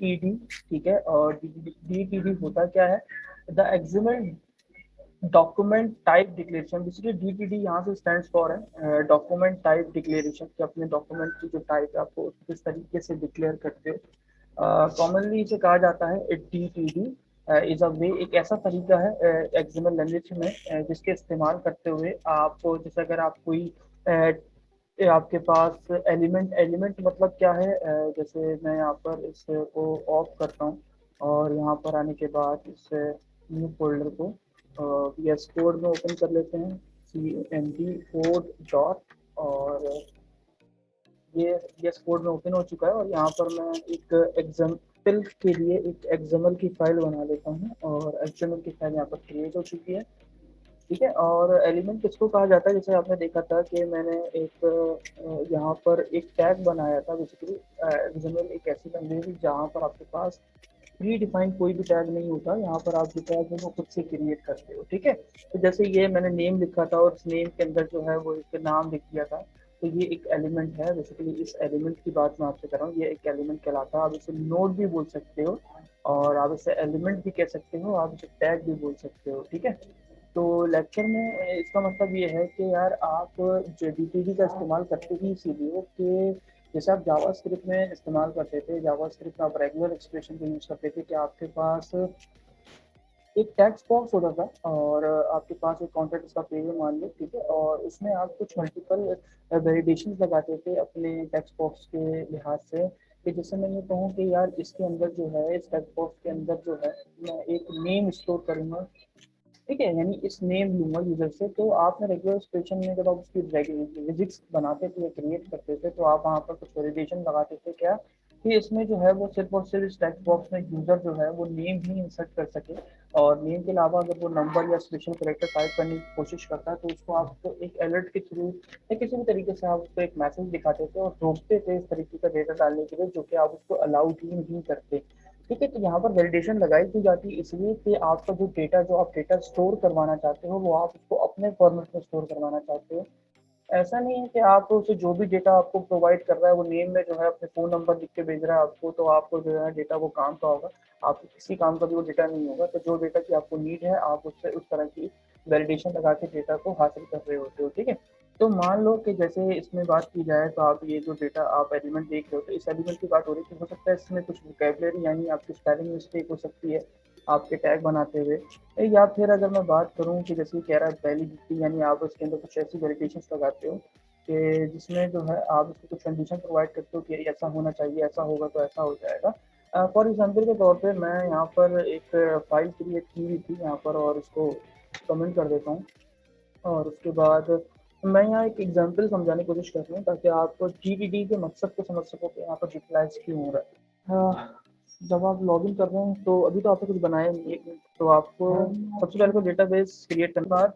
DTD, ठीक है। और DTD होता क्या है, the XML document type declaration. Basically DTD यहाँ से स्टैंड्स फॉर है डॉक्यूमेंट टाइप डिक्लेरेशन, कि अपने डॉक्यूमेंट की जो टाइप है आपको किस तरीके से डिक्लेयर करते हो। कॉमनली इसे कहा जाता है DTD इज अ वे, एक ऐसा तरीका है एक्सएमएल लैंग्वेज में जिसके इस्तेमाल करते हुए आप, जैसे अगर आप कोई आपके पास एलिमेंट, एलिमेंट मतलब क्या है, जैसे मैं यहाँ पर इसको ऑफ करता हूँ और यहाँ पर आने के बाद इस न्यू फोल्डर को VS कोड में ओपन कर लेते हैं, CMD कोड डॉट, और ये VS कोड में ओपन हो चुका है। और यहाँ पर मैं एक एग्जाम्पल के लिए एक XML की फाइल बना लेता हूँ, और XML की फाइल यहाँ पर क्रिएट हो चुकी है, ठीक है। और एलिमेंट किसको कहा जाता है, जैसे आपने देखा था कि मैंने एक यहाँ पर एक टैग बनाया था। बेसिकली XML एक ऐसी लैंग्वेज है जहाँ पर आपके पास प्री डिफाइंड कोई भी टैग नहीं होता, यहाँ पर आप जो टैग है वो खुद से क्रिएट करते हो, ठीक है। तो जैसे ये मैंने नेम लिखा था और इस नेम के अंदर जो है वो एक नाम लिख दिया था, तो ये एक एलिमेंट है। बेसिकली इस एलिमेंट की बात मैं आपसे कर रहा हूँ, ये एक एलिमेंट कहलाता है। आप इसे नोड भी बोल सकते हो, और आप इसे एलिमेंट भी कह सकते हो, आप इसे टैग भी बोल सकते हो, ठीक है। तो लेक्चर में इसका मतलब ये है कि यार आप जो DTD का इस्तेमाल करते ही इसीलिए कि जैसे आप जावा स्क्रिप्ट में इस्तेमाल करते थे, जावा स्क्रिप्ट में आप रेगुलर एक्सप्रेशन को यूज़ करते थे कि आपके पास एक टेक्स्ट बॉक्स होता था और आपके पास एक कॉन्टेक्ट उसका पेज है मान लो, ठीक है, और उसमें आप कुछ मल्टीपल वेरिएशन लगाते थे अपने टेक्स्ट बॉक्स के लिहाज से, कि जैसे मैं ये कहूँ कि यार इसके अंदर जो है, इस टेक्स्ट बॉक्स के अंदर जो है मैं एक नेम स्टोर करूँगा, ठीक है, यानी इस नेम लूंगा यूजर से। तो आपने रेगुलर एक्सप्रेशन में जब आप उसकी फिजिक्स बनाते थे या क्रिएट करते थे, तो आप वहाँ पर कुछ वेरिएशन लगाते थे क्या, कि इसमें जो है वो सिर्फ और सिर्फ इस टेक्स्ट बॉक्स में यूजर जो है वो नेम ही इंसर्ट कर सके, और नेम के अलावा अगर वो नंबर या स्पेशल करेक्टर टाइप करने की कोशिश करता है तो उसको आपको एक अलर्ट के थ्रू या किसी भी तरीके से आप उसको एक मैसेज दिखाते थे और रोकते थे इस तरीके का डेटा डालने के लिए, जो कि आप उसको अलाउड ही नहीं करते, ठीक है। तो यहाँ पर वैलिडेशन लगाई क्यों जाती है, इसलिए कि आपका जो डेटा, जो आप डेटा स्टोर करवाना चाहते हो वो आप उसको अपने फॉर्मेट में स्टोर करवाना चाहते हो। ऐसा नहीं है कि आप उसे जो भी डेटा आपको प्रोवाइड कर रहा है वो नेम में जो है अपने फ़ोन नंबर लिख के भेज रहा है आपको, तो आपको जो है डेटा वो काम का होगा, आपको किसी काम का भी वो डेटा नहीं होगा। तो जो डेटा की आपको नीड है आप उससे उस तरह की वैलिडेशन लगा के डेटा को हासिल कर रहे होते हो, ठीक है। तो मान लो कि जैसे इसमें बात की जाए तो आप ये जो डेटा आप एलिमेंट देख रहे हो, तो इस एलिमेंट की बात हो रही है कि हो सकता है इसमें कुछ वोकैबुलरी यानी आपकी स्पेलिंग मिस्टेक हो सकती है आपके टैग बनाते हुए, या फिर अगर मैं बात करूँ कि जैसे कह रहा है वैलिडिटी, यानी आप उसके अंदर कुछ ऐसी वैलिडेशंस लगाते हो कि जिसमें जो है आप उसको कुछ कंडीशन प्रोवाइड करते हो कि ऐसा होना चाहिए, ऐसा होगा तो ऐसा हो जाएगा। फॉर एग्जांपल के तौर पे मैं यहाँ पर एक फाइल क्रिएट की हुई थी यहाँ पर, और इसको कमेंट कर देता हूँ, और उसके बाद मैं यहाँ एक एग्जांपल समझाने की कोशिश करता हूँ ताकि आप GTD के मकसद को समझ सको कि यहाँ पर यूटिलाइज क्यों हो रहा है। जब आप लॉगिन कर रहे हैं तो अभी तो आपने कुछ बनाया नहीं है, तो आपको सबसे पहले तो डेटाबेस क्रिएट करने के बाद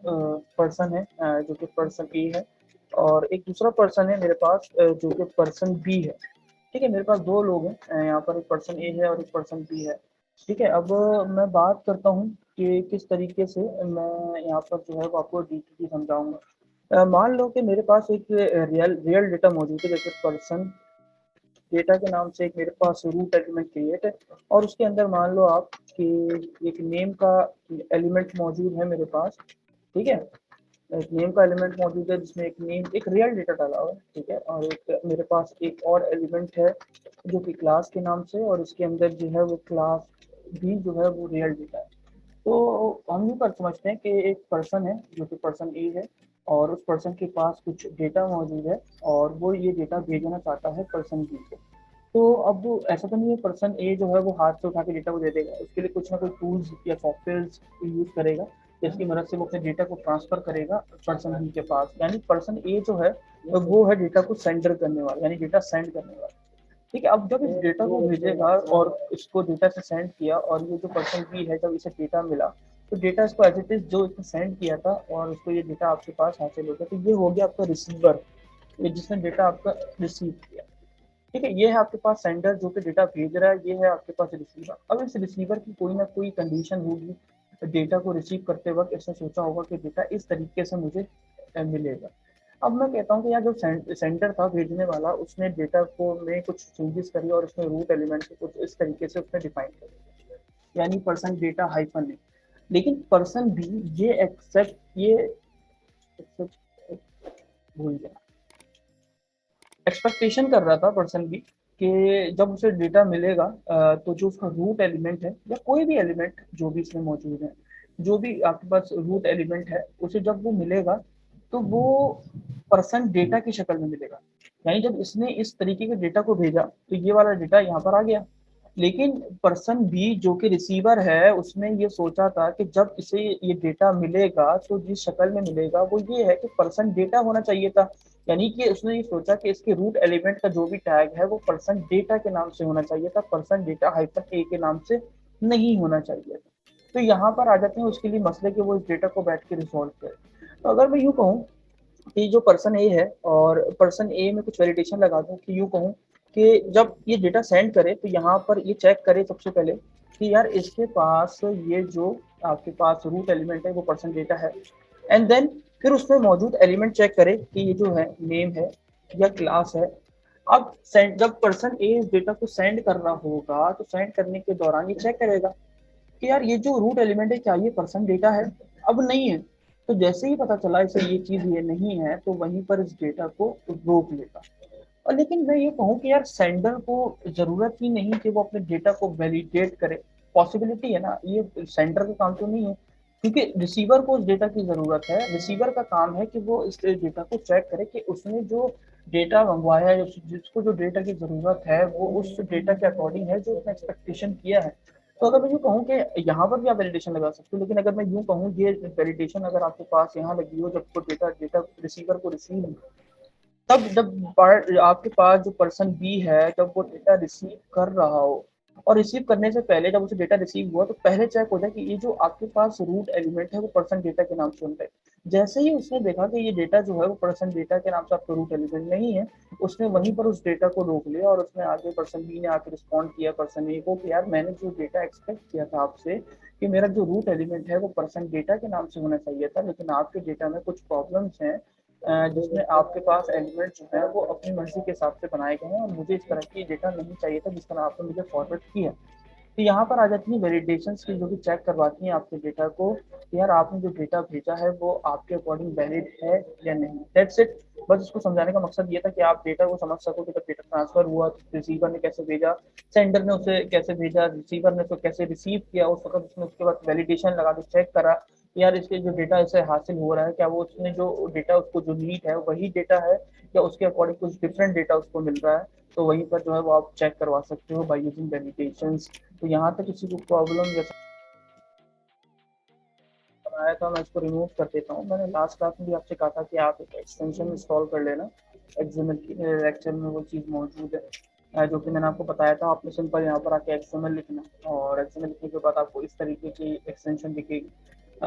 पर्सन है जो कि पर्सन ए है, और एक दूसरा पर्सन है मेरे पास जो कि पर्सन बी है, ठीक है। मेरे पास दो लोग हैं यहाँ पर, एक पर्सन ए है और एक पर्सन बी है, ठीक है। अब मैं बात करता हूँ कि किस तरीके से मैं यहाँ पर जो है वो आपको DTD समझाऊंगा। मान लो कि मेरे पास एक रियल रियल डेटा मौजूद है, जैसे पर्सन डेटा के नाम से एक मेरे पास रूट एलिमेंट क्रिएट है, और उसके अंदर मान लो आप कि एक नेम का एलिमेंट मौजूद है मेरे पास, ठीक है। एक नेम का एलिमेंट मौजूद है जिसमें एक नेम, एक रियल डेटा डाला हुआ है, ठीक है, और एक मेरे पास एक और एलिमेंट है जो कि क्लास के नाम से, और इसके अंदर जो है वो क्लास भी जो है वो रियल डेटा है। तो हम यूँ कर समझते हैं कि एक पर्सन है जो कि पर्सन ए है, और उस पर्सन के पास कुछ डेटा मौजूद है और वो ये डेटा भेजना चाहता है पर्सन बी को। तो अब वो ऐसा तो नहीं है पर्सन ए जो है वो हाथ से उठा के डेटा को दे देगा, उसके लिए कुछ ना कुछ टूल्स या सॉफ्टवेयर यूज करेगा जिसकी मदद से वो अपने डेटा को ट्रांसफर करेगा पर्सन बी के पास। यानी पर्सन ए जो है वो है डेटा को सेंडर करने वाला, यानी डेटा सेंड करने वाला, ठीक है। अब जब इस डेटा को भेजेगा और इसको डेटा से सेंड किया, और ये जो पर्सन बी है जब इसे डेटा मिला, तो डेटा इसको एज इट इज जो इसने सेंड किया था और उसको ये डेटा आपके पास हासिल हो गया, तो ये हो गया आपका रिसीवर, ये जिसने डेटा आपका रिसीव किया, ठीक है। ये है आपके पास सेंडर जो कि डेटा भेज रहा है, ये है आपके पास रिसीवर। अब इस रिसीवर की कोई ना कोई कंडीशन होगी, डेटा को रिसीव करते वक्त इसने सोचा होगा कि डेटा इस तरीके से मुझे मिलेगा। अब मैं कहता हूँ कि यार जो सेंटर था भेजने वाला, उसने डेटा को में कुछ चेंजेस करी और उसने रूट एलिमेंट को कुछ इस तरीके से उसने डिफाइन किया, यानी पर्सन डेटा हाइफन है। लेकिन पर्सन भी ये एक्सेप्ट भूल गया, एक्सपेक्टेशन कर रहा था पर्सन भी कि जब उसे डेटा मिलेगा तो जो उसका रूट एलिमेंट है या कोई भी एलिमेंट जो भी इसमें मौजूद है, जो भी आपके पास रूट एलिमेंट है, उसे जब वो मिलेगा तो वो पर्सन डेटा की शक्ल में मिलेगा। यानी जब इसने इस तरीके के डेटा को भेजा तो ये वाला डेटा यहाँ पर आ गया। लेकिन पर्सन बी जो कि रिसीवर है, उसने ये सोचा था कि जब इसे ये डेटा मिलेगा तो जिस शक्ल में मिलेगा वो ये है कि पर्सन डेटा होना चाहिए था। यानी कि उसने ये सोचा कि इसके रूट एलिमेंट का जो भी टैग है वो पर्सन डेटा के नाम से होना चाहिए था, पर्सन डेटा हाइफन ए के नाम से नहीं होना चाहिए था। तो यहाँ पर आ जाते हैं उसके लिए मसले कि वो इस डेटा को बैठ के रिजॉल्व करे। तो अगर मैं यूँ कहूँ कि जो पर्सन ए है और पर्सन ए में कुछ वैलिडेशन लगा दूं, कि यूँ कहूँ कि जब ये डेटा सेंड करे तो यहाँ पर ये चेक करे सबसे पहले कि यार इसके पास ये जो आपके पास रूट एलिमेंट है वो पर्सन डेटा है, एंड देन फिर उसमें मौजूद एलिमेंट चेक करे कि ये जो है नेम है या क्लास है। अब सेंड जब पर्सन ए इस डेटा को सेंड कर रहा होगा तो सेंड करने के दौरान ये चेक करेगा कि यार ये जो रूट एलिमेंट है क्या ये पर्सन डेटा है। अब नहीं है, तो जैसे ही पता चला इसे ये चीज ये नहीं है तो वहीं पर इस डेटा को रोक लेगा। और लेकिन मैं ये कहूँ कि यार सेंडर को जरूरत ही नहीं कि वो अपने डेटा को वैलिडेट करे, पॉसिबिलिटी है ना, ये सेंडर का काम तो नहीं है, क्योंकि रिसीवर को उस डेटा की जरूरत है। रिसीवर का काम है कि वो इस डेटा को चेक करे कि उसने जो डेटा मंगवाया है, जिसको जो डेटा की जरूरत है वो उस डेटा के अकॉर्डिंग है जो उसने एक्सपेक्टेशन किया है। तो अगर मैं यूँ कहूँ कि यहाँ पर भी आप वैलिडेशन लगा सकते हो, लेकिन अगर मैं यूँ कहूँ ये वैलिडेशन अगर आपके पास यहाँ लगी हो जब को डेटा डेटा रिसीवर को रिसीव, तब जब आपके पास जो पर्सन बी है जब वो डेटा रिसीव कर रहा हो, और रिसीव करने से पहले जब उसे डेटा रिसीव हुआ तो पहले चेक हो जाए कि ये जो आपके पास रूट एलिमेंट है वो पर्सन डेटा के नाम से होता है। जैसे ही उसने देखा कि ये डेटा जो है वो पर्सन डेटा के नाम से आपका रूट एलिमेंट नहीं है, उसने वहीं पर उस डेटा को रोक लिया और उसने आगे पर्सन बी ने आके रिस्पॉन्ड किया पर्सन ए को कि यार मैंने जो डेटा एक्सपेक्ट किया था आपसे कि मेरा जो रूट एलिमेंट है वो पर्सन डेटा के नाम से होना चाहिए था, लेकिन आपके डेटा में कुछ प्रॉब्लम्स हैं जिसमें आपके पास एलिमेंट जो है वो अपनी मर्जी के हिसाब से बनाए गए हैं और मुझे इस तरह की डेटा नहीं चाहिए था जिस तरह आपने मुझे फॉरवर्ड किया। तो यहाँ पर आ जाती है वैलिडेशन की जो कि चेक करवाती हैं आपके डेटा को कि यार आपने जो डेटा भेजा है वो आपके अकॉर्डिंग वैलिड है या नहीं। That's it. बस इसको समझाने का मकसद ये था कि आप डेटा को समझ सको कि जब डेटा ट्रांसफर हुआ तो रिसीवर ने कैसे भेजा, सेंडर ने उसे कैसे भेजा, रिसीवर ने उसको कैसे रिसीव किया, उस वक्त उसने उसके बाद वैलिडेशन लगा के चेक करा यार इसके जो डेटा इसे हासिल हो रहा है क्या वो उसने जो डेटा उसको जो नीड है वही डेटा है या उसके अकॉर्डिंग कुछ डिफरेंट डेटा उसको मिल रहा है। तो वहीं पर जो है वो आप चेक करवा सकते हो बाय यूजिंग वैलिडेशंस। तो यहाँ तक किसी को प्रॉब्लम जैसा बनाया था मैं इसको रिमूव कर देता हूँ। मैंने लास्ट क्लास में भी आपसे कहा था कि आप एक एक्सटेंशन इंस्टॉल कर लेना, एक्सएमएल की लेक्चर में वो चीज़ मौजूद है जो कि मैंने आपको बताया था। आपने सिंपल यहाँ पर आके एक्सएमएल लिखना और एक्सएमएल लिखने के बाद आपको इस तरीके की एक्सटेंशन दिखेगी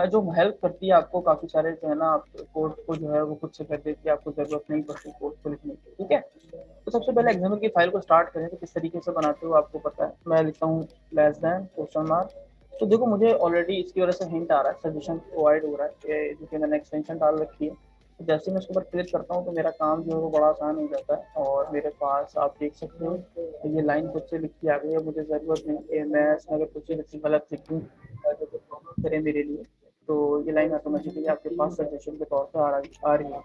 जो हेल्प करती है आपको काफ़ी सारे जो है ना आप कोड को जो है वो खुद से कर देती है, आपको ज़रूरत नहीं पड़ती कोड को लिखने की। ठीक है, तो सबसे पहले एक्सएमएल की फाइल को स्टार्ट करें तो किस तरीके से बनाते हो आपको पता है। मैं लिखता हूँ लेस देन क्वेश्चन मार्क। तो देखो मुझे ऑलरेडी इसकी वजह से हिंट आ रहा है, सजेशन प्रोवाइड हो रहा है जो कि मैंने एक्सटेंशन डाल रखी है। तो जैसे मैं इसके ऊपर क्लिक करता हूँ तो मेरा काम जो है वो बड़ा आसान हो जाता है और मेरे पास आप देख सकते हो तो ये लाइन खुद से लिख के आ गई है। मुझे ज़रूरत नहीं कि मैं इसमें अगर कुछ गलत लिख दूँ जो कि प्रॉब्लम करे मेरे लिए, तो ये लाइन ऑटोमेटिकली आपके पास सजेशन के तौर पर आ रही है।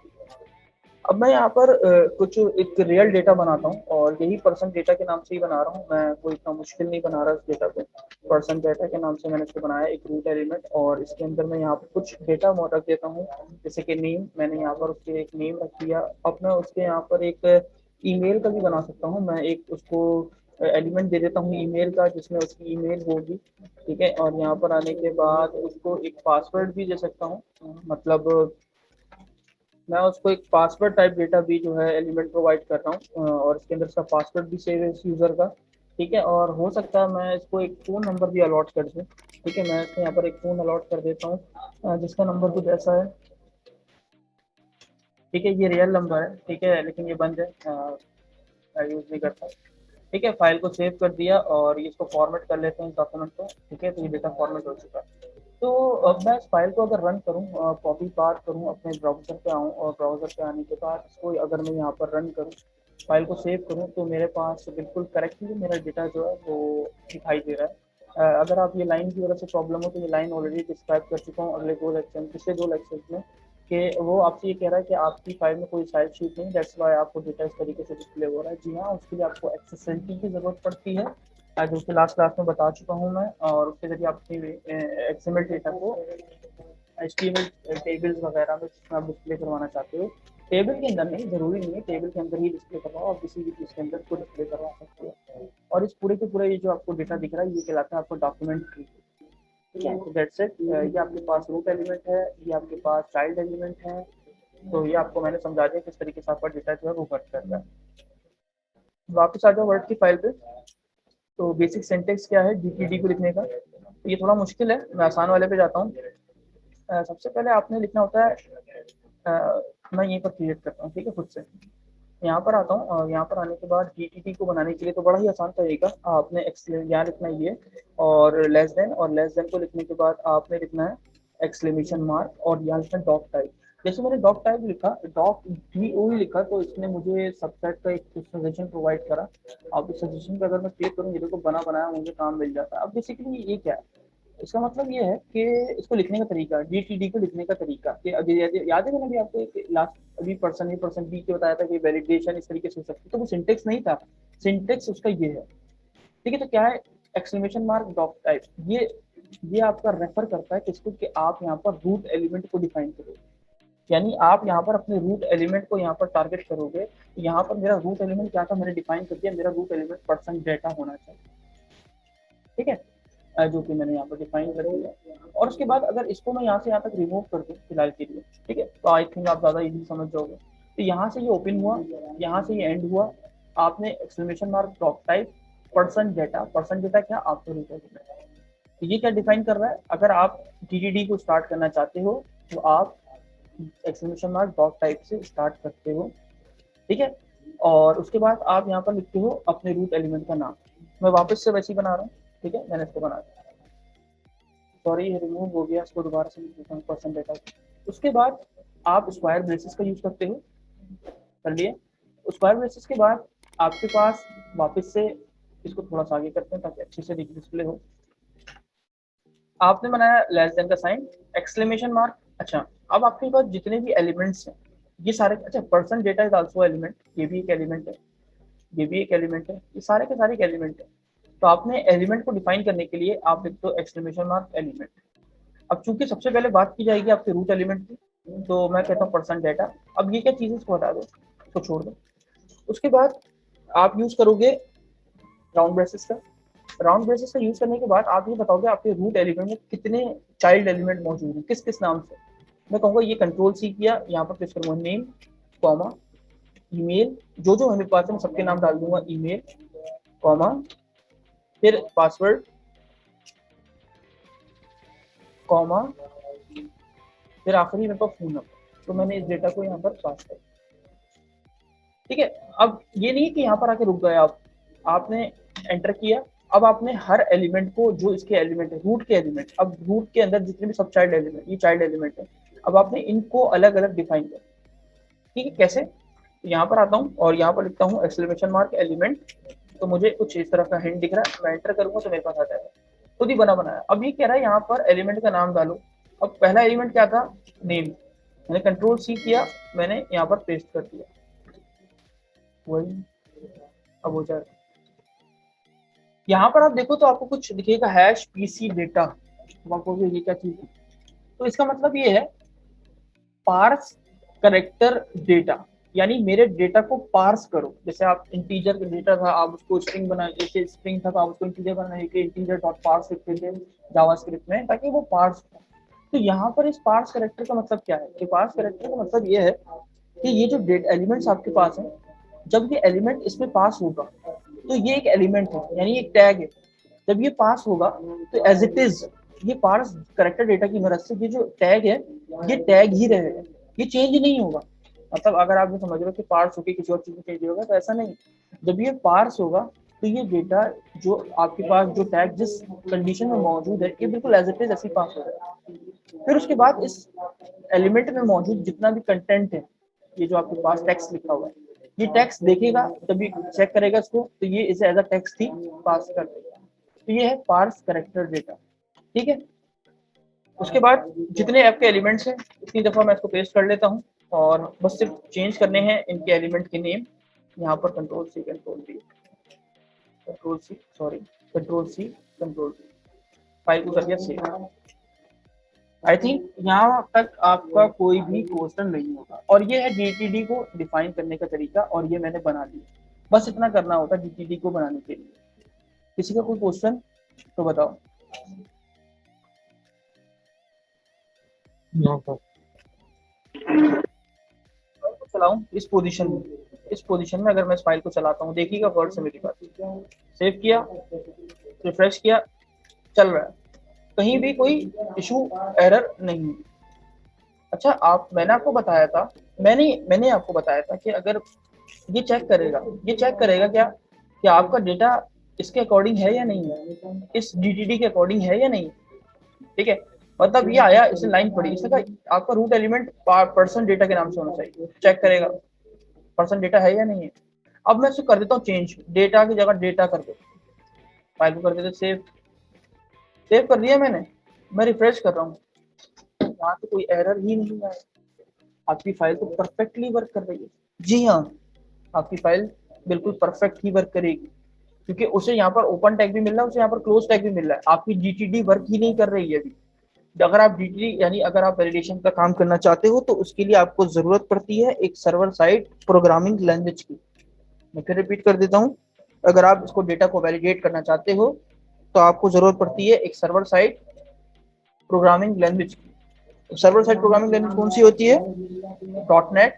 अब मैं यहाँ पर कुछ एक रियल डेटा बनाता हूँ और यही पर्सन डेटा के नाम से ही बना रहा हूँ। मैं कोई इतना मुश्किल नहीं बना रहा इस डेटा को, पर्सन डेटा के नाम से मैंने इसको बनाया एक रूट एलिमेंट और इसके अंदर मैं यहाँ पर कुछ डेटा रख देता हूँ जैसे कि नेम। मैंने यहाँ पर उसके एक नेम रख दिया। अब मैं उसके यहाँ पर एक ईमेल का भी बना सकता हूँ। मैं एक उसको एलिमेंट दे देता हूँ ईमेल का जिसमें उसकी ईमेल होगी। ठीक है, और यहाँ पर आने के बाद उसको एक पासवर्ड भी दे सकता हूँ, मतलब मैं उसको एक पासवर्ड टाइप डेटा भी जो है एलिमेंट प्रोवाइड कर रहा हूँ और इसके अंदर इसका पासवर्ड भी सेव है इस यूज़र का। ठीक है, और हो सकता है मैं इसको एक फ़ोन नंबर भी अलॉट कर दूँ। ठीक है, मैं इसको यहाँ पर एक फ़ोन अलॉट कर देता हूँ जिसका नंबर कुछ ऐसा है। ठीक है, ये रियल नंबर है। ठीक है, लेकिन ये बंद है, मैं यूज़ नहीं करता। ठीक है, फाइल को सेव कर दिया और इसको फॉर्मेट कर लेते हैं इस डॉक्यूमेंट को। ठीक है, तो ये डेटा फॉर्मेट हो चुका है। तो अब मैं इस फाइल को अगर रन करूँ, कॉपी पार करूँ, अपने ब्राउज़र पे आऊँ और ब्राउज़र पे आने के बाद इसको अगर मैं यहाँ पर रन करूँ, फाइल को सेव करूँ, तो मेरे पास बिल्कुल करेक्टली मेरा डेटा जो है वो दिखाई दे रहा है। अगर आप ये लाइन की वजह से प्रॉब्लम हो तो ये लाइन ऑलरेडी डिस्क्राइब कर चुका हूँ अगले 2 लेक्चर पिछले 2 लेक्चर्स में, कि वो आपसे ये कह रहा है कि आपकी फाइल में कोई साइज शीट नहीं, दैट्स वाई आपको डेटा इस तरीके से डिस्प्ले हो रहा है। जी हाँ, उसके लिए आपको एक्सेसिबिलिटी की ज़रूरत पड़ती है, जो कि लास्ट क्लास में बता चुका हूँ मैं, और उसके जरिए आप अपनी एक्सएमएल डेटा को एचटीएमएल टेबल्स वगैरह में जिसमें आप डिस्प्ले करवाना चाहते हो, टेबल के अंदर नहीं, जरूरी नहीं है टेबल के अंदर ही डिस्प्ले करवाओ, आप किसी भी चीज़ के अंदर को डिस्प्ले करवा सकते हो। और इस पूरे के पूरे ये जो आपको डेटा दिख रहा है ये कहलाता है आपको डॉक्यूमेंट ट्री। ठीक है, तो दैट्स इट। ये आपके पास रूट एलिमेंट है, ये आपके पास चाइल्ड एलिमेंट है, तो ये आपको मैंने समझा दिया किस तरीके से आपका डेटा जो है वो वर्क करता है। वापस आ जाओ वर्ड की फाइल पे। तो बेसिक सिंटेक्स क्या है डीटीडी को लिखने का, तो ये थोड़ा मुश्किल है, मैं आसान वाले पे जाता हूँ। सबसे पहले आपने लिखना होता है, मैं यहीं पर क्रिएट करता हूँ, ठीक है, खुद से यहाँ पर आता हूँ, और यहाँ पर आने के बाद डीटीडी को बनाने के लिए तो बड़ा ही आसान तरीका, आपने यहाँ लिखना है ये, और लेस देन को लिखने के बाद आपने लिखना है एक्सक्लेमेशन मार्क, और यहाँ लिखना है डॉक टाइप। जैसे मैंने डॉक टाइप लिखा, डॉक DO ही लिखा, तो इसने मुझे सबसेट का एक सजेशन प्रोवाइड करा। अब इस सजेशन पे अगर मैं क्लिक करूँ, ये तो बना बनाया मुझे काम मिल जाता है। अब बेसिकली ये क्या है, इसका मतलब ये है कि इसको लिखने का तरीका, डीटीडी को लिखने का तरीका, कि अभी याद है मैंने अभी आपको एक लास्ट अभी पर्सन बी के बताया था कि वैलिडेशन इस तरीके से हो सकती है, तो वो सिंटेक्स नहीं था, सिंटेक्स उसका ये है। ठीक है, तो क्या है एक्सक्लेमेशन मार्क डॉक टाइप, ये आपका रेफर करता है किसको, कि आप यहाँ पर रूट एलिमेंट को डिफाइन करोगे, यानी आप यहाँ पर अपने रूट एलिमेंट को यहाँ पर टारगेट करोगे। यहाँ पर मेरा रूट एलिमेंट क्या था, मैंने डिफाइन कर दिया, मेरा रूट एलिमेंट पर्सन डेटा होना चाहिए। ठीक है, जो कि मैंने यहाँ पर डिफाइन कर दिया। और उसके बाद अगर इसको मैं यहाँ से यहाँ तक रिमूव कर दूँ फिलहाल के लिए, ठीक है, तो आई थिंक आप ज़्यादा इजी समझ जाओगे। तो यहाँ से ये ओपन हुआ, यहाँ से ये एंड हुआ, आपने exclamation mark doc type person data क्या आपको रूट एलिमेंट, तो ये क्या डिफाइन कर रहा है, अगर आप टीटीडी को स्टार्ट करना चाहते हो तो आप एक्सक्लेमेशन मार्क डॉट टाइप से स्टार्ट करते हो। ठीक है, और उसके बाद आप यहाँ पर लिखते हो अपने रूट एलिमेंट का नाम। मैं वापस से वैसे ही बना रहा हूँ, ठीक है, मैंने इसको बना दिया, सॉरी रिमूव हो गया, इसको दोबारा से लिख देता हूँ पर्सन डेटा। उसके बाद आप स्क्वायर ब्रेसेस का यूज करते हो, कर लिए। स्क्वायर ब्रेसेस के बाद आपके पास वापस से इसको थोड़ा सा आगे करते हैं ताकि अच्छे से डिस्प्ले हो। आपने बनाया लेस देन का साइन, एक्सक्लेमेशन मार्क। अच्छा, अब आपके पास जितने भी एलिमेंट्स हैं ये सारे, अच्छा person data is also element, ये भी एक एलिमेंट है, ये भी एक एलिमेंट है, ये सारे के सारे एक एलिमेंट है। तो आपने एलिमेंट को डिफाइन करने के लिए आप लिखते हो एक्सक्लेमेशन मार्क एलिमेंट। अब चूंकि सबसे पहले बात की जाएगी आपके रूट एलिमेंट की, तो मैं कहता हूँ पर्सन डेटा। अब ये क्या चीज़ है इसको हटा दो, इसको छोड़ दो। उसके बाद आप यूज करोगे राउंड ब्रेसेस का। राउंड ब्रेसेस का यूज करने के बाद आप ये बताओगे आपके रूट एलिमेंट में कितने चाइल्ड एलिमेंट मौजूद हैं, किस किस नाम से। मैं कहूँगा ये कंट्रोल सी किया, यहाँ पर प्रेस करूँगा नेम, कॉमा, ईमेल, जो जो हमें पास है मैं सबके नाम डाल दूंगा, ईमेल, कॉमा, फिर पासवर्ड, कॉमा, फिर आखिरी मेरे पास फोन नंबर। तो मैंने इस डेटा को यहाँ पर पास कर, ठीक है। अब ये नहीं कि यहाँ पर आके रुक गए आप, आपने एंटर किया। अब आपने हर एलिमेंट को, जो इसके एलिमेंट है रूट के एलिमेंट, अब रूट के अंदर जितने भी सब चाइल्ड एलिमेंट, ये चाइल्ड एलिमेंट है, अब आपने इनको अलग अलग डिफाइन कर, ठीक है। कैसे, यहाँ पर आता हूँ और यहाँ पर लिखता हूँ एक्सक्लेमेशन मार्क एलिमेंट, तो मुझे कुछ इस तरह का हिंट दिख रहा है, मैं एंटर करूंगा तो मेरे पास आ जाएगा, खुद ही बना बनाया। अब ये कह रहा है यहाँ पर एलिमेंट का नाम डालो। अब पहला एलिमेंट क्या था, नेम, मैंने कंट्रोल सी किया, मैंने यहाँ पर पेस्ट कर दिया, वही अब हो जाएगा। यहाँ पर आप देखो तो आपको कुछ दिखेगा हैश पीसी डेटा, आपको ये क्या चीज है, तो इसका मतलब ये है पार्स करेक्टर डेटा, यानी मेरे डेटा को पार्स करो। जैसे आप इंटीजर का डेटा था, आप उसको स्ट्रिंग बना, जैसे स्ट्रिंग था तो आप उसको इंटीजर बनाने के इंटीजर डॉट पार्स लिखते थे जावास्क्रिप्ट में ताकि वो पार्स हो। तो यहाँ पर इस पार्स करेक्टर का मतलब क्या है, कि पार्स करेक्टर का मतलब ये है कि ये जो एलिमेंट्स आपके पास है, जब ये एलिमेंट इसमें पास होगा तो ये एक एलिमेंट है, यानी एक टैग है। जब ये पास होगा तो एज इट इज ये पार्स करेक्टर डेटा की मदद से ये जो टैग है ये टैग ही रहेगा, ये चेंज नहीं होगा। मतलब अगर आप ये समझ रहे हो कि पार्स होके किसी और चीज में चेंज होगा, तो ऐसा नहीं। जब ये पार्स होगा तो ये डेटा जो आपके पास जो टैग जिस कंडीशन में मौजूद है ये बिल्कुल एज इट इज ऐसे पास हो जाएगा। फिर उसके बाद इस एलिमेंट में मौजूद जितना भी कंटेंट है, ये जो आपके पास टेक्स्ट लिखा हुआ है, ये टेक्स्ट देखेगा, जब भी चेक करेगा इसको तो ये इसे एज अ टेक्स्ट ही पास कर देगा। तो ये है पार्स करेक्टर डेटा। ठीक है, उसके बाद जितने ऐप के एलिमेंट्स हैं इतनी दफा मैं इसको पेस्ट कर लेता हूँ और बस सिर्फ चेंज करने हैं इनके एलिमेंट के नेम। यहाँ पर control C control V control C sorry control C control V, file को कर दिया सेव। आई थिंक यहाँ तक आपका कोई भी क्वेश्चन नहीं होगा। और ये है डीटीडी को डिफाइन करने का तरीका, और ये मैंने बना दिया। बस इतना करना होता है डीटीडी को बनाने के लिए। किसी का कोई क्वेश्चन तो बताओ। चलाऊं इस पोजीशन में अगर मैं इस फाइल को चलाता हूँ, देखिएगा वर्ड से मेरी बात, सेव किया, रिफ्रेश किया, चल रहा है, कहीं भी कोई इशू एरर नहीं। अच्छा, मैंने आपको बताया था, मैंने आपको बताया था कि अगर ये चेक करेगा क्या आपका डेटा इसके अकॉर्डिंग है या नहीं है, इस डीटीडी के अकॉर्डिंग है या नहीं। ठीक है, मतलब ये आया, इसने लाइन पढ़ी, इसने कहा आपका रूट एलिमेंट पर्सन डेटा के नाम से होना चाहिए, चेक करेगा पर्सन डेटा है या नहीं है। अब मैं इसको कर देता हूँ चेंज, डेटा की जगह डेटा कर दो, फाइल को कर देते सेव कर दिया मैंने। मैं रिफ्रेश कर रहा हूँ, यहाँ पे कोई एरर ही नहीं आया, आपकी फाइल तो परफेक्टली वर्क कर रही है। जी हाँ, आपकी फाइल बिल्कुल परफेक्ट ही वर्क करेगी, क्योंकि उसे यहाँ पर ओपन टैग भी मिल रहा है, उसे यहाँ पर क्लोज टैग भी मिल रहा है। आपकी डीटीडी वर्क ही नहीं कर रही है अभी। अगर आप डीटीडी यानी अगर आप वैलिडेशन का काम करना चाहते हो तो उसके लिए आपको जरूरत पड़ती है एक सर्वर साइड प्रोग्रामिंग लैंग्वेज की। मैं फिर रिपीट कर देता हूँ, अगर आप इसको डेटा को वैलिडेट करना चाहते हो तो आपको जरूरत पड़ती है एक सर्वर साइड प्रोग्रामिंग लैंग्वेज की। सर्वर साइड प्रोग्रामिंग लैंग्वेज कौन सी होती है? .NET,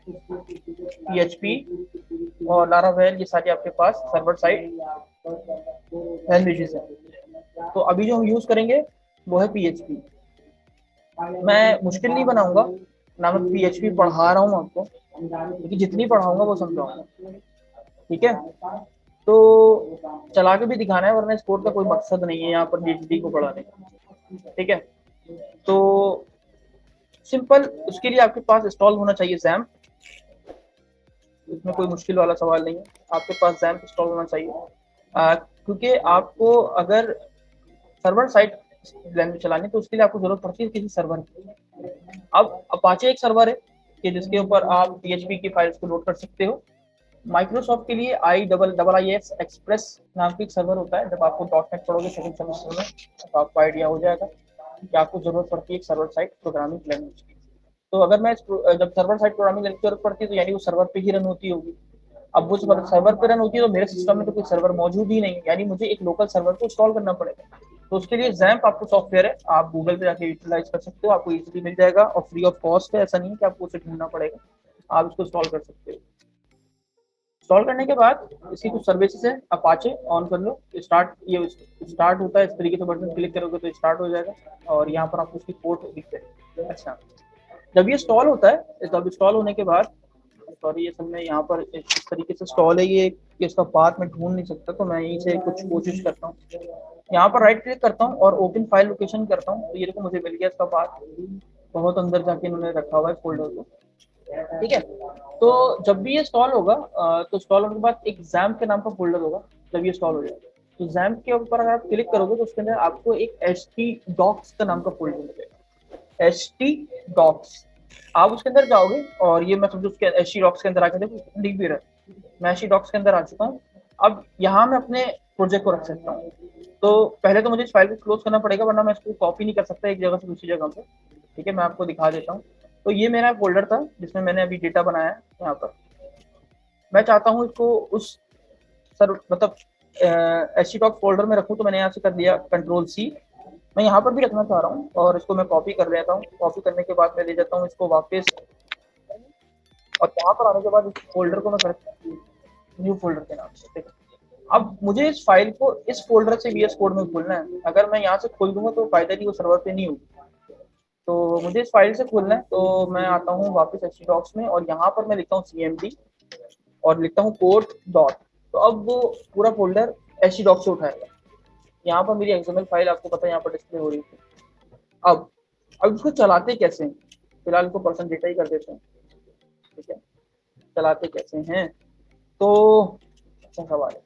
PHP और लारावेल, ये सारी आपके पास सर्वर साइड लैंग्वेजेस हैं। तो अभी जो हम यूज करेंगे वो है PHP। मैं मुश्किल नहीं बनाऊंगा ना, मैं PHP पढ़ा रहा हूँ आपको, क्योंकि जितनी पढ़ाऊंगा वो समझाऊंगा। ठीक है, तो चला के भी दिखाना है, वरना स्कोर का कोई मकसद नहीं है यहाँ पर डीटीडी को पढ़ाने का। ठीक है, तो सिंपल उसके लिए आपके पास इंस्टॉल होना चाहिए XAMPP। इसमें कोई मुश्किल वाला सवाल नहीं है, आपके पास XAMPP इंस्टॉल होना चाहिए, क्योंकि आपको अगर सर्वर साइड लैंग्वेज चलानी तो उसके लिए आपको जरूरत पड़ती है किसी सर्वर की। अब अपाचे एक सर्वर है कि जिसके ऊपर आप PHP की फाइल्स को लोड कर सकते हो। माइक्रोसॉफ्ट के लिए IIIS एक्सप्रेस नाम की एक सर्वर होता है। जब आपको .NET पढ़ोगे सेकंड सेमेस्टर में तो आपको आइडिया हो जाएगा कि आपको जरूरत पड़ती है एक सर्वर साइड प्रोग्रामिंग लैंग्वेज की। तो अगर मैं जब सर्वर साइड प्रोग्रामिंग लैंग्वेज की जरूरत पड़ती है तो यानी वो सर्वर पे ही रन होती होगी। अब वो सर्वर पे रन होती है तो मेरे सिस्टम में तो कोई सर्वर मौजूद ही नहीं, यानी मुझे एक लोकल सर्वर को इंस्टॉल करना पड़ेगा। तो उसके लिए XAMPP आपको सॉफ्टवेयर है, आप गूगल पे जाके यूटिलाइज कर सकते हो, आपको इजीली मिल जाएगा और फ्री ऑफ कॉस्ट है। ऐसा नहीं है कि आपको उसे ढूंढना पड़ेगा, आप इसको इंस्टॉल कर सकते हो। इंस्टॉल करने के बाद इसकी कुछ सर्विसेज है, अपाचे ऑन कर लो, ये स्टार्ट होता है इस तरीके से, बटन क्लिक करोगे तो स्टार्ट हो जाएगा और यहाँ पर आपको उसकी पोर्ट दिखते हैं। अच्छा, जब ये इंस्टॉल होता है, तब इंस्टॉल होने के बाद सॉरी ये सब में यहाँ पर इस तरीके से इंस्टॉल है ये कि इसका पाथ मैं ढूंढ नहीं सकता, तो मैं यहीं से कुछ कोशिश करता हूँ। यहाँ पर राइट क्लिक करता हूँ और ओपन फाइल लोकेशन करता हूँ, तो ये देखो मुझे मिल गया इसका पाथ। बहुत अंदर जाके इन्होंने रखा हुआ है फोल्डर को। ठीक है, तो जब भी ये इंस्टॉल होगा तो इंस्टॉल होने के बाद एक XAMPP के नाम का फोल्डर होगा। जब ये इंस्टॉल हो जाए तो XAMPP के ऊपर अगर आप क्लिक करोगे तो उसके अंदर आपको एक htdocs का नाम का फोल्डर मिलेगा। htdocs, आप उसके अंदर जाओगे और ये मैं समझो उसके htdocs के अंदर आके देखो लिख भी रहा है, मैं htdocs के अंदर आ चुका हूँ। अब यहाँ मैं अपने प्रोजेक्ट को रख सकता हूँ। तो पहले तो मुझे इस फाइल को क्लोज करना पड़ेगा, वरना मैं इसको कॉपी नहीं कर सकता एक जगह से दूसरी जगह पे। ठीक है, मैं आपको दिखा देता हूँ। तो ये मेरा फोल्डर था जिसमें मैंने अभी डेटा बनाया है। यहाँ पर मैं चाहता हूँ इसको उस मतलब htdocs फोल्डर में रखूँ, तो मैंने यहाँ से कर दिया Ctrl+C। मैं यहाँ पर भी रखना चाह रहा हूँ और इसको मैं कॉपी कर लेता हूँ। कॉपी करने के बाद मैं ले जाता हूँ इसको वापस, और यहाँ पर आने के बाद इस फोल्डर को मैं करता हूँ न्यू फोल्डर के नाम से। ठीक है, अब मुझे इस फाइल को इस फोल्डर से VS कोड में खोलना है। अगर मैं यहाँ से खोल दूंगा तो फायदा नहीं, वो सर्वर पे नहीं होगी। तो मुझे इस फाइल से खोलना है, तो मैं आता हूँ वापस htdocs में और यहाँ पर मैं लिखता हूँ CMD और लिखता हूँ कोड डॉट। तो अब वो पूरा फोल्डर htdoc से उठाएगा। यहाँ पर मेरी XML फाइल आपको पता है यहाँ पर डिस्प्ले हो रही थी। अब इसको चलाते कैसे हैं, फिलहाल इसको पर्सन डेटा ही कर देते हैं, ठीक है। चलाते कैसे हैं तो अच्छा सवाल है।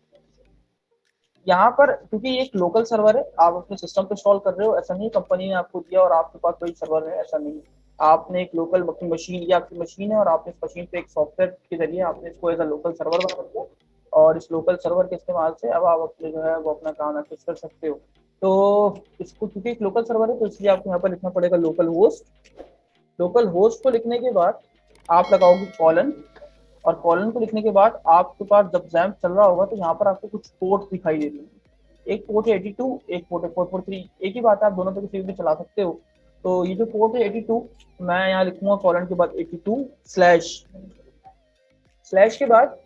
यहाँ पर क्योंकि एक लोकल सर्वर है, आप अपने सिस्टम पे इंस्टॉल कर रहे हो, ऐसा नहीं कंपनी ने आपको दिया और आपके पास कोई सर्वर है, ऐसा नहीं। आपने एक लोकल अपनी मशीन या आपकी मशीन है और आपने इस मशीन पे एक सॉफ्टवेयर के जरिए आपने इसको एज अ लोकल सर्वर बना दिया और इस लोकल सर्वर के इस्तेमाल से अब आप अपने जो है वो अपना काम एक्सेस कर सकते हो। तो इसको क्योंकि एक लोकल सर्वर है तो इसलिए आपको यहाँ पर लिखना पड़ेगा लोकल होस्ट। लोकल होस्ट को लिखने के बाद आप लगाओगे कॉलन, और कॉलन को लिखने के बाद आपके पास जब जैम्प चल रहा होगा तो यहाँ पर आपको कुछ पोर्ट दिखाई दे रही है। एक पोर्ट है 82, एक पोर्ट है 443, एक ही बात है, आप दोनों पे किसी भी चला सकते हो। तो ये जो पोर्ट है 82, मैं यहाँ लिखूंगा कॉलन के बाद 82 स्लैश, स्लैश के बाद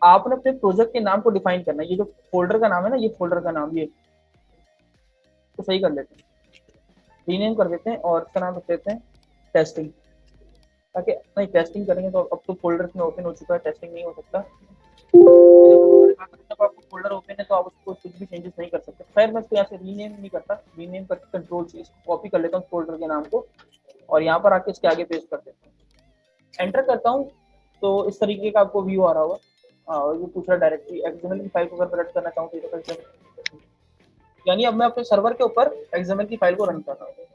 आपने अपने प्रोजेक्ट के नाम को डिफाइन करना है। ये जो फोल्डर का नाम है ना, ये फोल्डर का नाम, ये तो सही कर लेते हैं, रीनेम कर देते हैं और इसका नाम रख देते हैं टेस्टिंग, ताकि नहीं टेस्टिंग करेंगे तो अब तो फोल्डर में ओपन हो चुका है, टेस्टिंग नहीं हो सकता। जब आपको फोल्डर ओपन है तो आप उसको कुछ भी चेंजेस नहीं कर सकते। खैर मैं इसको यहाँ से रीनेम नहीं करता, रीनेम करके कंट्रोल से इसको कॉपी कर लेता हूँ फोल्डर के नाम को और यहाँ पर आके इसके आगे पेस्ट कर देता हूँ, एंटर करता हूँ तो इस तरीके का आपको व्यू आ रहा होगा। ये पूछ रहा डायरेक्टली एक्सएमएल की फाइल को अगर रन करना चाहूँ तो, यानी अब मैं अपने सर्वर के ऊपर एक्सएमएल की फाइल को रन कर रहा हूँ।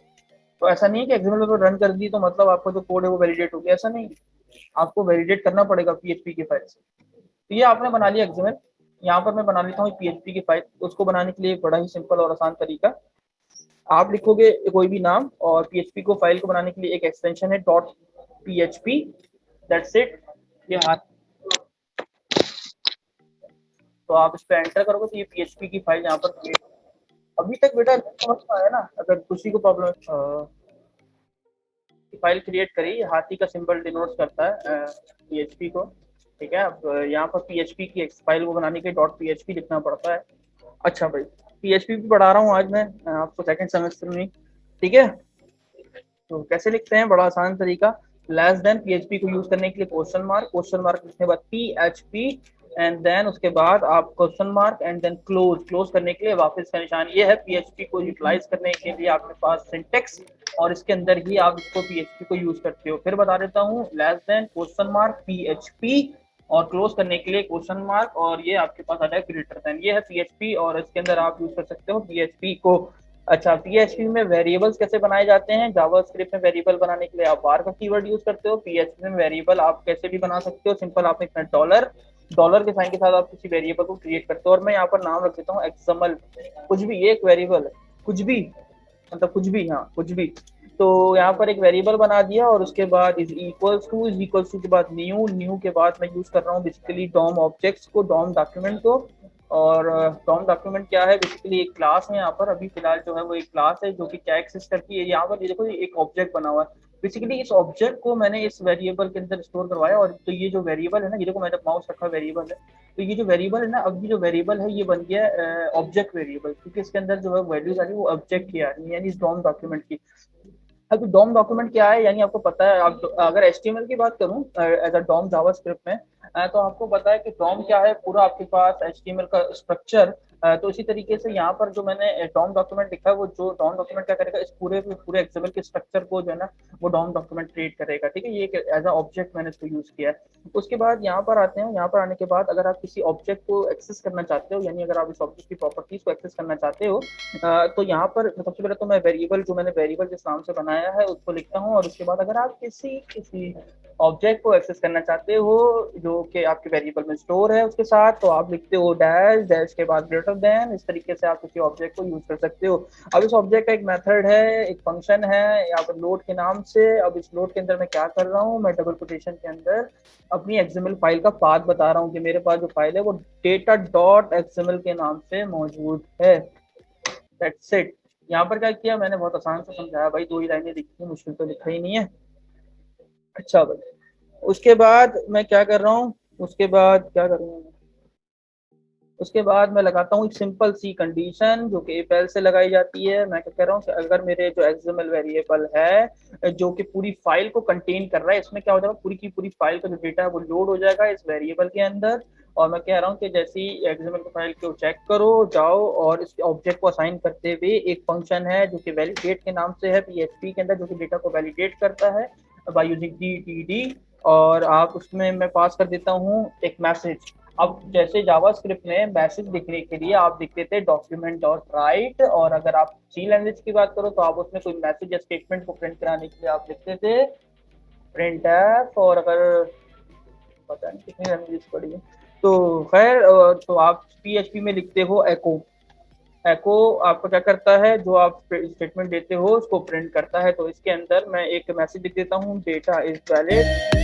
तो ऐसा नहीं है कि एक्सएमएल पर रन कर दी तो मतलब आपको जो कोड है वो वैलिडेट हो गया, ऐसा नहीं, आपको वैलिडेट करना पड़ेगा पीएचपी की फाइल से। तो ये आपने बना लिया एक्सएमएल। यहाँ पर मैं बना लेता हूँ पीएचपी की फाइल। उसको बनाने के लिए बड़ा ही सिंपल और आसान तरीका, आप लिखोगे कोई भी नाम और पीएचपी को फाइल को बनाने के लिए एक एक्सटेंशन है डॉट पीएचपी, दैट्स इट। ये हाथ तो आप इस पे एंटर करोगे तो ये पीएचपी की फाइल यहाँ पर क्रिएट। अभी तक बेटा समझ में आया ना, अगर किसी को प्रॉब्लम है फाइल क्रिएट करी, हाथी का सिंबल डिनोट करता है पीएचपी को, ठीक है। अब यहाँ पर पीएचपी की फाइल को बनाने के डॉट पीएचपी लिखना पड़ता है। अच्छा भाई, पीएचपी भी पढ़ा रहा हूँ आज मैं आपको सेकंड सेमेस्टर में, ठीक है। तो कैसे लिखते हैं, बड़ा आसान तरीका, लेस देन पीएचपी को यूज करने के लिए क्वेश्चन मार्क लिखने के बाद पीएचपी एंड देन उसके बाद आप question mark and then close करने के लिए वापस का निशान। ये है पीएचपी को यूटिलाइज करने के लिए आपके पास सिंटेक्स और इसके अंदर ही आप इसको पीएचपी को यूज करते हो। फिर बता देता हूँ, less than question mark PHP और क्लोज करने के लिए क्वेश्चन मार्क और ये आपके पास आ जाए ग्रेटर देन। ये है पीएचपी और इसके अंदर आप यूज कर सकते हो पीएचपी को। अच्छा, पीएचपी में वेरिएबल्स कैसे बनाए जाते हैं, जावास्क्रिप्ट में वेरिएबल बनाने के लिए आप var का कीवर्ड यूज करते हो। पीएचपी में वेरिएबल आप कैसे भी बना सकते हो, सिंपल आप एक डॉलर के साइन के साथ आप किसी वेरिएबल को क्रिएट करते हो और मैं यहाँ पर नाम रख देता हूँ एक्सएमएल, कुछ भी, एक वेरिएबल है, कुछ भी मतलब कुछ भी, हाँ कुछ भी। तो यहाँ पर एक वेरिएबल बना दिया और उसके बाद इज इक्वल्स टू के बाद न्यू के बाद मैं यूज कर रहा हूँ बेसिकली डॉम ऑब्जेक्ट्स को, डॉम डॉक्यूमेंट को। और डॉम डॉक्यूमेंट क्या है, बेसिकली एक क्लास है यहाँ पर, अभी फिलहाल जो है वो एक क्लास है जो कि क्या एक्सेस करती है। यहाँ पर ये देखो एक ऑब्जेक्ट बना हुआ है, बेसिकली इस ऑब्जेक्ट को मैंने इस वेरिएबल के अंदर स्टोर करवाया। और तो ये जो वेरिएबल है ना, ये देखो मैंने माउस रखा वेरिएबल है, तो ये जो वेरिएबल है ना, अब ये जो वेरिएबल है ये बन गया ऑब्जेक्ट वेरिएबल, क्योंकि इसके अंदर जो है वैल्यूज आ रही है वो ऑब्जेक्ट की आ रही है, यानी इस डॉम डॉक्यूमेंट की। अब डॉम डॉक्यूमेंट क्या है, यानी आपको पता है, आप अगर एचटीएमएल की बात करूं एज अ डॉम जावास्क्रिप्ट में, तो आपको पता है कि डॉम क्या है, पूरा आपके पास एचटीएमएल का स्ट्रक्चर। तो इसी तरीके से यहाँ पर जो मैंने डॉम डॉक्यूमेंट लिखा है, वो जो डॉम डॉक्यूमेंट क्या करेगा, इस पूरे एक्सएमएल के स्ट्रक्चर को जो है ना वो डॉम डॉक्यूमेंट क्रिएट करेगा, ठीक है। ये एज अ ऑब्जेक्ट मैंने इसको यूज किया है। उसके बाद यहाँ पर आते हैं, यहाँ पर आने के बाद अगर आप किसी ऑब्जेक्ट को एक्सेस करना चाहते हो, यानी अगर आप इस ऑब्जेक्ट की प्रॉपर्टीज को एक्सेस करना चाहते हो, तो यहाँ पर सबसे पहले तो मैं वेरिएबल, जो मैंने वेरिएबल जिस नाम से बनाया है उसको लिखता हूँ। और उसके बाद अगर आप किसी ऑब्जेक्ट को एक्सेस करना चाहते हो जो कि आपके वेरिएबल में स्टोर है उसके साथ, तो आप लिखते हो डैश के बाद ग्रेटर देन। इस तरीके से आप किसी ऑब्जेक्ट को यूज कर सकते हो। अब इस ऑब्जेक्ट का एक मेथड है, एक फंक्शन है यहाँ पर लोड के नाम से। अब इस लोड के अंदर मैं क्या कर रहा हूँ, मैं डबल कोटेशन के अंदर अपनी एक्सएमएल फाइल का पाथ बता रहा हूँ कि मेरे पास जो फाइल है वो data.xml के नाम से मौजूद है, दैट्स इट। यहाँ पर क्या किया मैंने, बहुत आसान से समझाया भाई, 2 ही लाइनें लिखी, मुश्किल तो लिखा ही नहीं है। अच्छा भाई, उसके बाद मैं क्या कर रहा हूँ, उसके बाद क्या करूँगा, उसके बाद मैं लगाता हूँ एक सिंपल सी कंडीशन जो कि इफ एल्स से लगाई जाती है। मैं क्या कह रहा हूँ कि अगर मेरे जो एक्सएमएल वेरिएबल है जो कि पूरी फाइल को कंटेन कर रहा है, इसमें क्या हो जाएगा, पूरी की पूरी फाइल का जो डेटा है वो लोड हो जाएगा इस वेरिएबल के अंदर। और मैं कह रहा हूँ कि जैसे ही एक्सएमएल फाइल को चेक करो, जाओ और इस ऑब्जेक्ट को असाइन करते हुए एक फंक्शन है जो कि वैलिडेट के नाम से है पीएचपी के अंदर, जो कि डेटा को वैलिडेट करता है बाय यूजिंग डीटीडी। और आप उसमें मैं पास कर देता हूँ एक मैसेज। अब जैसे जावास्क्रिप्ट में मैसेज लिखने के लिए आप लिखते थे डॉक्यूमेंट डॉट राइट, और अगर आप सी लैंग्वेज की बात करो तो आप उसमें कोई मैसेज या स्टेटमेंट को प्रिंट कराने के लिए आप लिखते थे प्रिंट एफ। और अगर पता नहीं कितनी लैंग्वेज पढ़ी है, तो खैर तो आप पीएचपी में लिखते हो एको। एको आपको क्या करता है, जो आप स्टेटमेंट देते हो उसको प्रिंट करता है। तो इसके अंदर मैं एक मैसेज लिख देता हूँ डेटा इज वैलिड